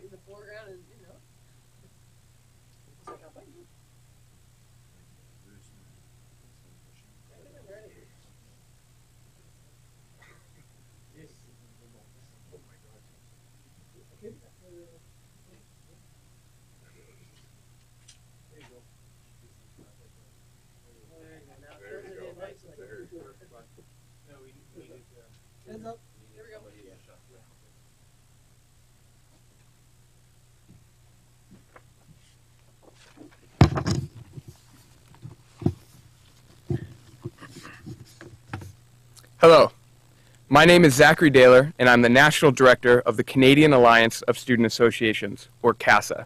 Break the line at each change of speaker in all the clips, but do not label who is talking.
in the foreground, and you know, it's like I'm fighting. Yes. Oh my God. Okay. There you go. Now throws it in nice like no, we needed heads up. There we go.
Hello, my name is Zachary Daler, and I'm the National Director of the Canadian Alliance of Student Associations, or CASA.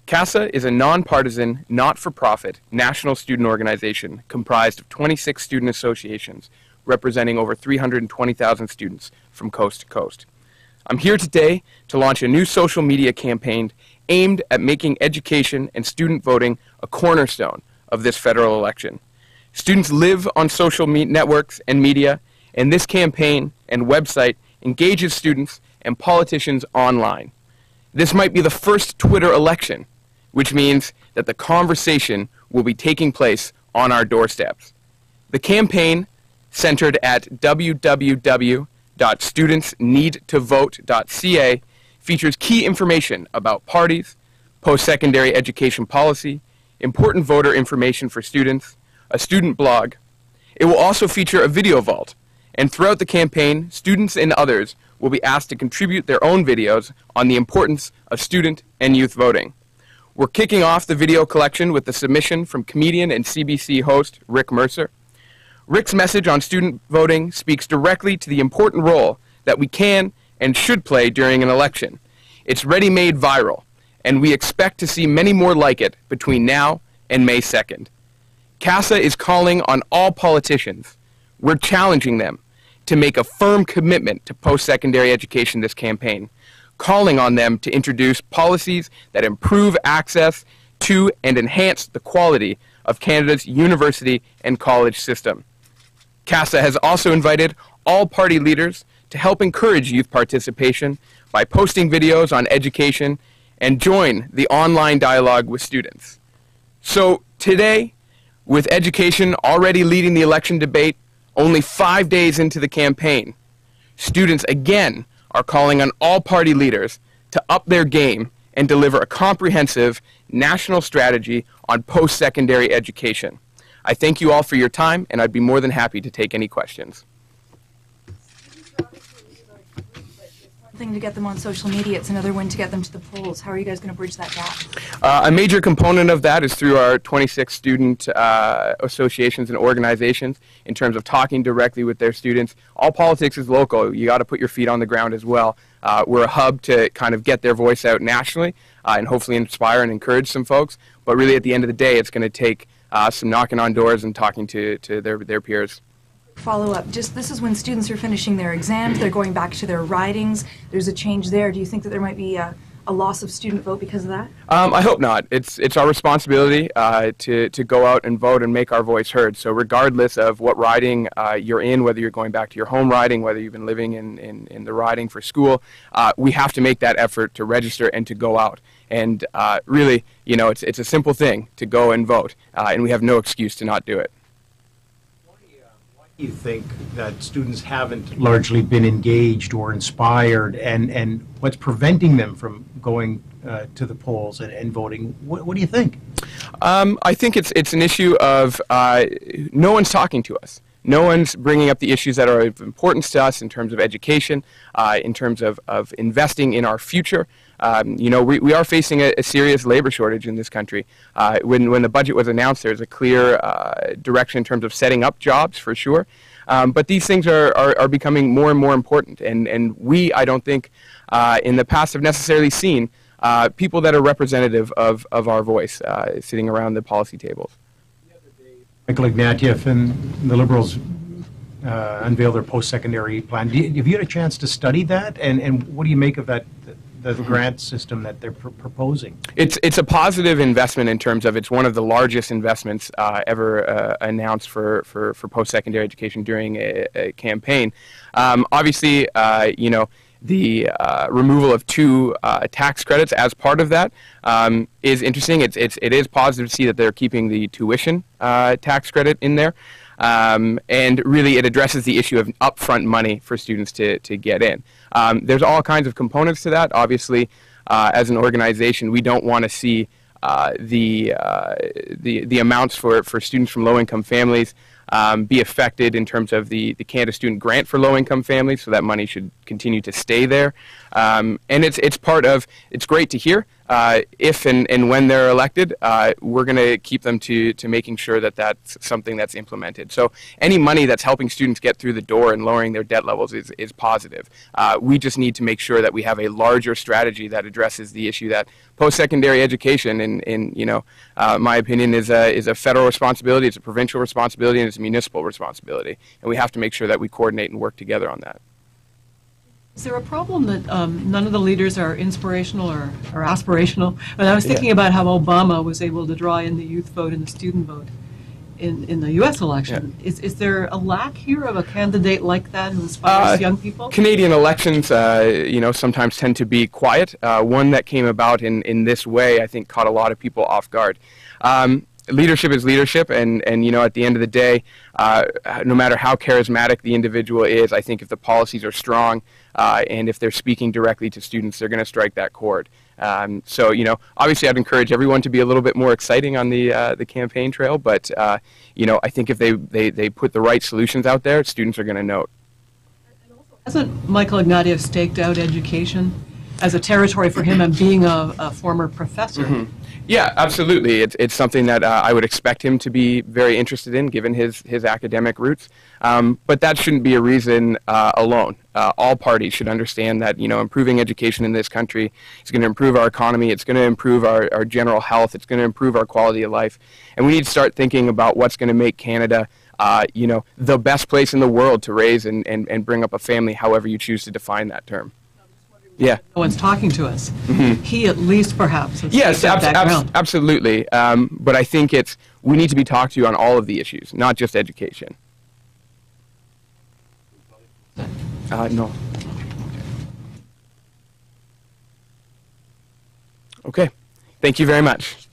CASA is a nonpartisan, not-for-profit national student organization comprised of 26 student associations representing over 320,000 students from coast to coast. I'm here today to launch a new social media campaign aimed at making education and student voting a cornerstone of this federal election. Students live on social networks and media, and this campaign and website engages students and politicians online. This might be the first Twitter election, which means that the conversation will be taking place on our doorsteps. The campaign, centered at www.studentsneedtovote.ca, features key information about parties, post-secondary education policy, important voter information for students, a student blog. It will also feature a video vault, and throughout the campaign, students and others will be asked to contribute their own videos on the importance of student and youth voting. We're kicking off the video collection with the submission from comedian and CBC host Rick Mercer. Rick's message on student voting speaks directly to the important role that we can and should play during an election. It's ready-made viral, and we expect to see many more like it between now and May 2nd. CASA is calling on all politicians. We're challenging them to make a firm commitment to post-secondary education this campaign, calling on them to introduce policies that improve access to and enhance the quality of Canada's university and college system. CASA has also invited all party leaders to help encourage youth participation by posting videos on education and join the online dialogue with students. So today, with education already leading the election debate, only 5 days into the campaign, students again are calling on all party leaders to up their game and deliver a comprehensive national strategy on post-secondary education. I thank you all for your time, and I'd be more than happy to take any questions.
Thing to get them on social media, it's another one to get them to the polls. How are you guys going to bridge that gap?
A major component of that is through our 26 student associations and organizations in terms of talking directly with their students. All politics is local. You got to put your feet on the ground as well. We're a hub to kind of get their voice out nationally and hopefully inspire and encourage some folks. But really at the end of the day, it's going to take some knocking on doors and talking to their peers.
Follow-up, just this is when students are finishing their exams, they're going back to their ridings, there's a change there. Do you think that there might be a loss of student vote because of that?
I hope not. It's our responsibility to go out and vote and make our voice heard. So regardless of what riding you're in, whether you're going back to your home riding, whether you've been living in the riding for school, we have to make that effort to register and to go out. And really, you know, it's a simple thing to go and vote, and we have no excuse to not do it.
You think that students haven't largely been engaged or inspired, and what's preventing them from going to the polls and voting? What do you think?
I think it's an issue of no one's talking to us. No one's bringing up the issues that are of importance to us in terms of education, in terms of investing in our future. You know, we are facing a serious labor shortage in this country. When the budget was announced, there's a clear direction in terms of setting up jobs, for sure. But these things are becoming more and more important. And we, I don't think, in the past have necessarily seen people that are representative of our voice sitting around the policy tables.
Michael Ignatieff and the Liberals unveiled their post-secondary plan. Have you had a chance to study that? And what do you make of that? The grant system that they're proposing? It's
a positive investment in terms of it's one of the largest investments ever announced for post-secondary education during a campaign. Obviously, you know, the removal of 2 tax credits as part of that is interesting. It is positive to see that they're keeping the tuition tax credit in there. And really it addresses the issue of upfront money for students to get in. There's all kinds of components to that. Obviously, as an organization, we don't want to see the amounts for students from low-income families be affected in terms of the Canada Student Grant for low-income families, so that money should continue to stay there. And it's part of, it's great to hear. If and when they're elected, we're going to keep them to making sure that that's something that's implemented. So any money that's helping students get through the door and lowering their debt levels is positive. We just need to make sure that we have a larger strategy that addresses the issue that post-secondary education, in my opinion, is a federal responsibility, it's a provincial responsibility, and it's a municipal responsibility. And we have to make sure that we coordinate and work together on that.
Is there a problem that none of the leaders are inspirational or aspirational? And I was thinking about how Obama was able to draw in the youth vote and the student vote in the U.S. election. Yeah. Is there a lack here of a candidate like that who inspires young people? Canadian
elections, sometimes tend to be quiet. One that came about in this way, I think, caught a lot of people off guard. Leadership is leadership, and at the end of the day, no matter how charismatic the individual is, I think if the policies are strong and if they're speaking directly to students, they're going to strike that chord. So obviously I'd encourage everyone to be a little bit more exciting on the campaign trail, but I think if they put the right solutions out there, students are going to note.
Hasn't Michael Ignatieff staked out education as a territory for him and being a former professor? Mm-hmm.
Yeah, absolutely. It's something that I would expect him to be very interested in, given his academic roots. But that shouldn't be a reason alone. All parties should understand that improving education in this country is going to improve our economy. It's going to improve our general health. It's going to improve our quality of life. And we need to start thinking about what's going to make Canada the best place in the world to raise and bring up a family, however you choose to define that term. Yeah.
No one's talking to us. Mm-hmm. He at least perhaps.
Yes, absolutely. But I think we need to be talked to on all of the issues, not just education. No. Okay. Thank you very much.